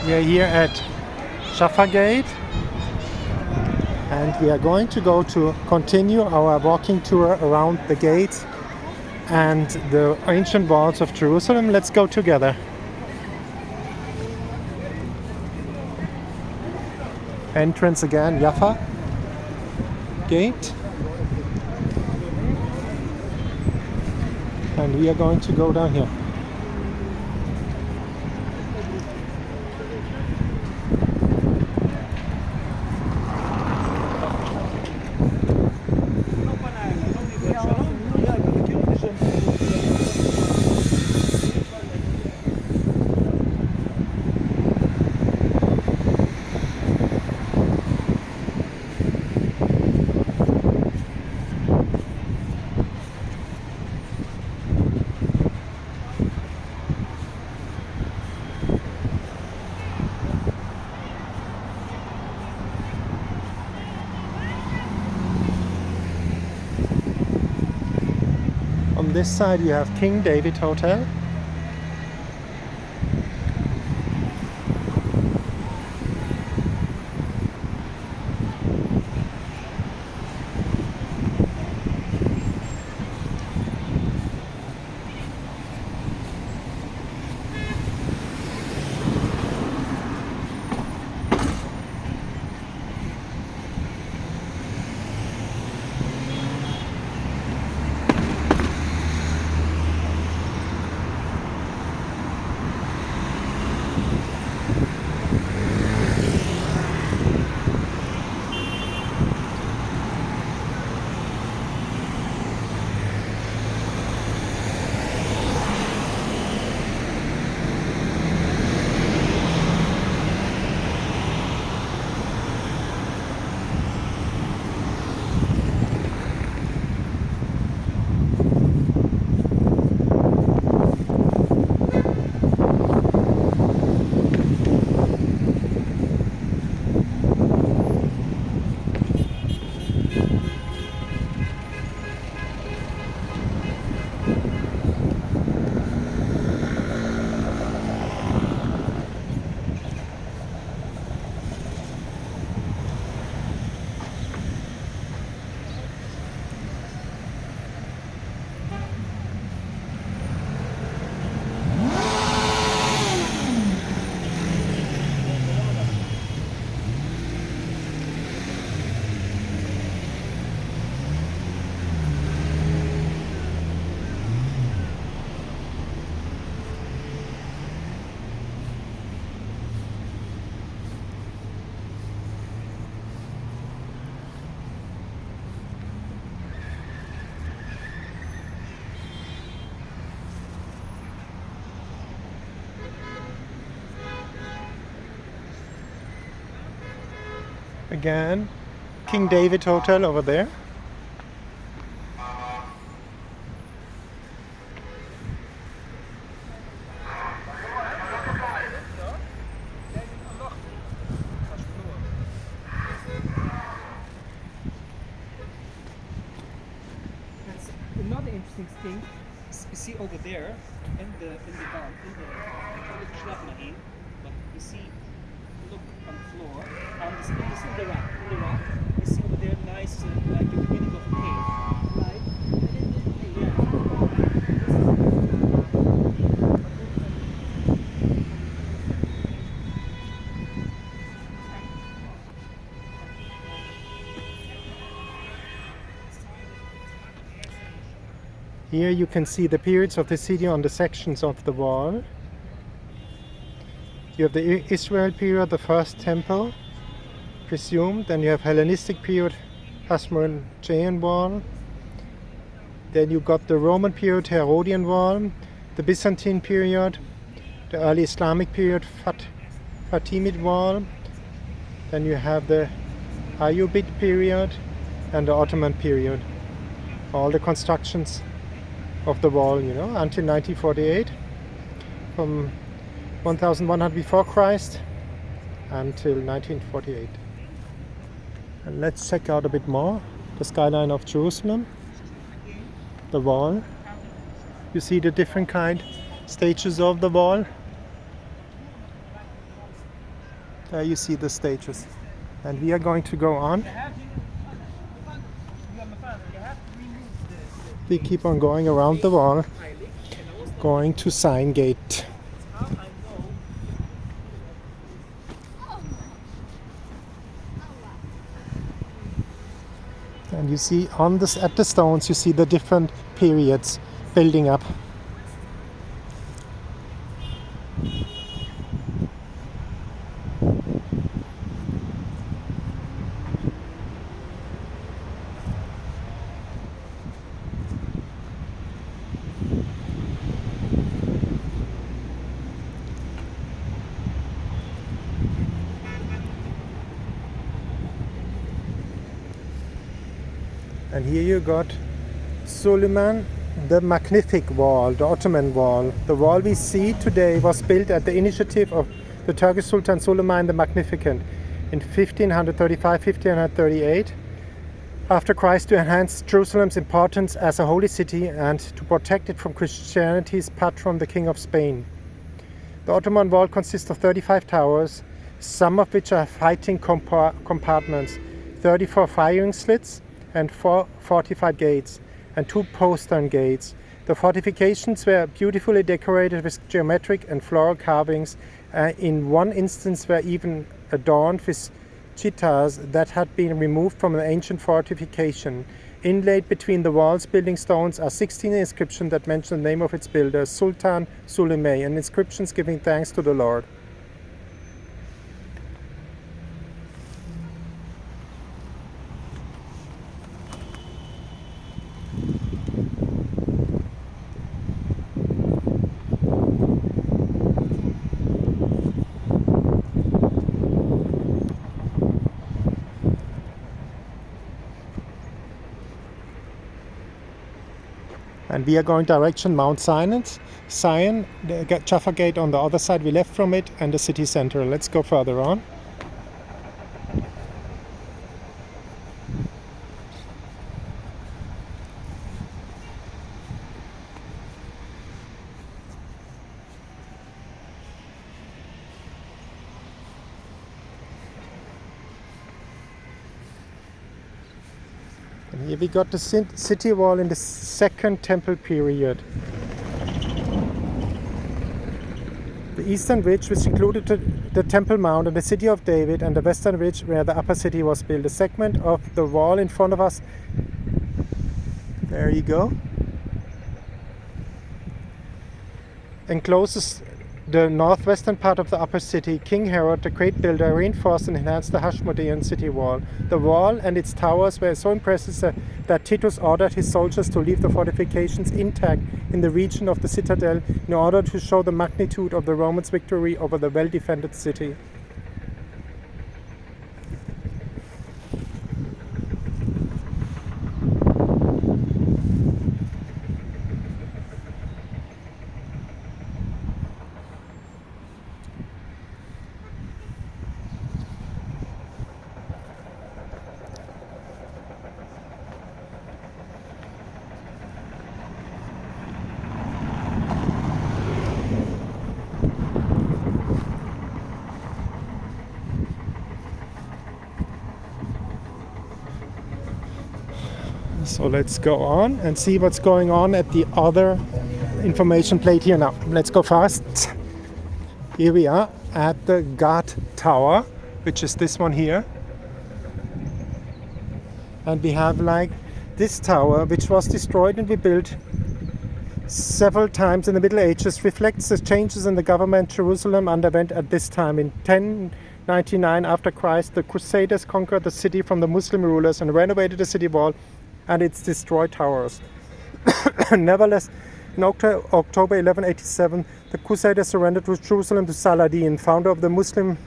We are here at Jaffa Gate, and we are going to go to continue our walking tour around the gates and the ancient walls of Jerusalem. Let's go together. Entrance again, Jaffa Gate. And we are going to go down here. On this side you have King David Hotel. Again, King David Hotel over there. That's another interesting thing. You see over there in the van, but you see, look on the floor, in the rack, you see over there nice, like the beginning of a cave, right? Here you can see the periods of the city on the sections of the wall. You have the Israel period, the first temple, presumed. Then you have Hellenistic period, Hasmonean wall. Then you got the Roman period, Herodian wall, the Byzantine period, the early Islamic period, Fatimid wall. Then you have the Ayyubid period and the Ottoman period. All the constructions of the wall, until 1948, from 1100 before Christ until 1948. And let's check out a bit more the skyline of Jerusalem, the wall. You see the different kind stages of the wall. There you see the stages. And we are going to go on. We keep on going around the wall, going to Sign Gate. And you see on this, at the stones, you see the different periods building up. And here you got Suleiman the Magnific wall, the Ottoman wall. The wall we see today was built at the initiative of the Turkish Sultan Suleiman the Magnificent in 1535-1538 after Christ, to enhance Jerusalem's importance as a holy city and to protect it from Christianity's patron, the King of Spain. The Ottoman wall consists of 35 towers, some of which are fighting compartments, 34 firing slits, and 4 fortified gates, and 2 postern gates. The fortifications were beautifully decorated with geometric and floral carvings. In one instance were even adorned with chittas that had been removed from an ancient fortification. Inlaid between the wall's building stones are 16 inscriptions that mention the name of its builder, Sultan Suleiman, and inscriptions giving thanks to the Lord. And we are going direction Mount Zion, the Jaffa Gate on the other side, we left from it, and the city center. Let's go further on. And here we got the city wall in the Second Temple period. The eastern ridge, which included the Temple Mount and the city of David, and the western ridge where the upper city was built. A segment of the wall in front of us, there you go, encloses the northwestern part of the upper city. King Herod, the great builder, reinforced and enhanced the Hashmonean city wall. The wall and its towers were so impressive that Titus ordered his soldiers to leave the fortifications intact in the region of the citadel in order to show the magnitude of the Romans' victory over the well-defended city. So let's go on and see what's going on at the other information plate here now. Let's go fast. Here we are at the guard tower, which is this one here. And we have like this tower, which was destroyed and rebuilt several times in the Middle Ages, reflects the changes in the government Jerusalem underwent at this time. In 1099 after Christ, the Crusaders conquered the city from the Muslim rulers and renovated the city wall and its destroyed towers. Nevertheless, in October 1187, the Crusaders surrendered Jerusalem to Saladin, founder of the Muslim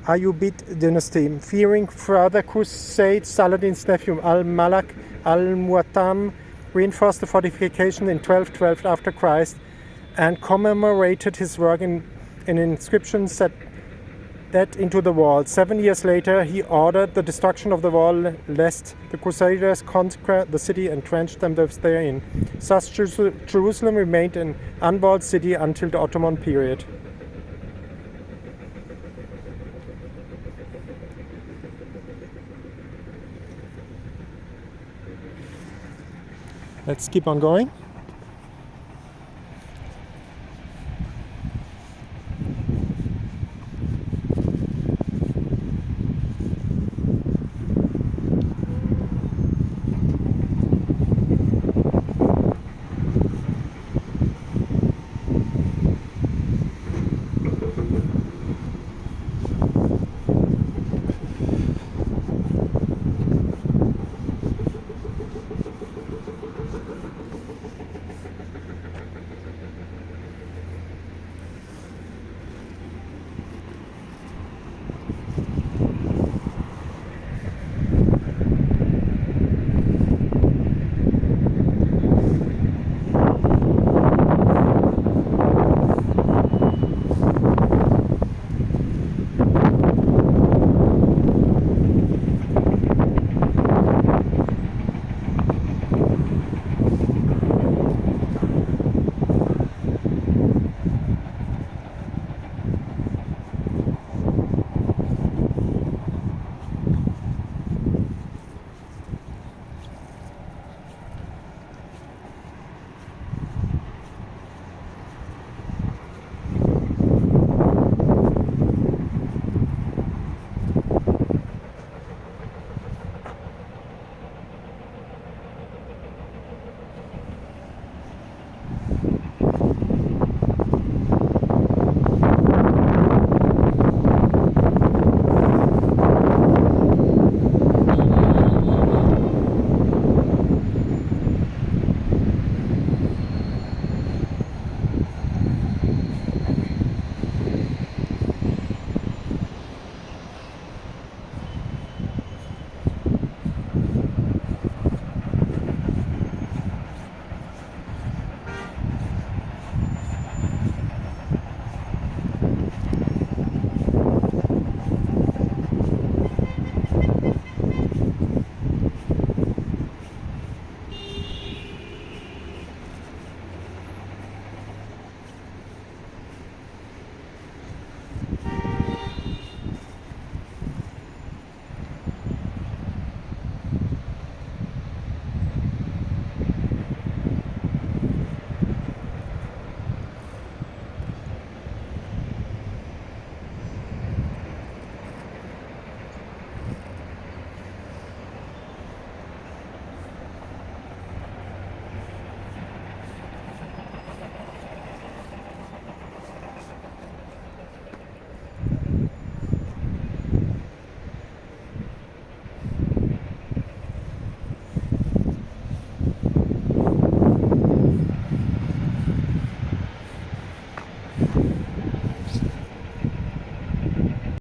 Ayyubid dynasty. Fearing further crusades, Saladin's nephew al-Malak al-Mu'tam reinforced the fortification in 1212 after Christ and commemorated his work in an inscription set that into the wall. 7 years later, he ordered the destruction of the wall lest the Crusaders conquer the city and entrenched themselves therein. Thus, Jerusalem remained an unwalled city until the Ottoman period. Let's keep on going.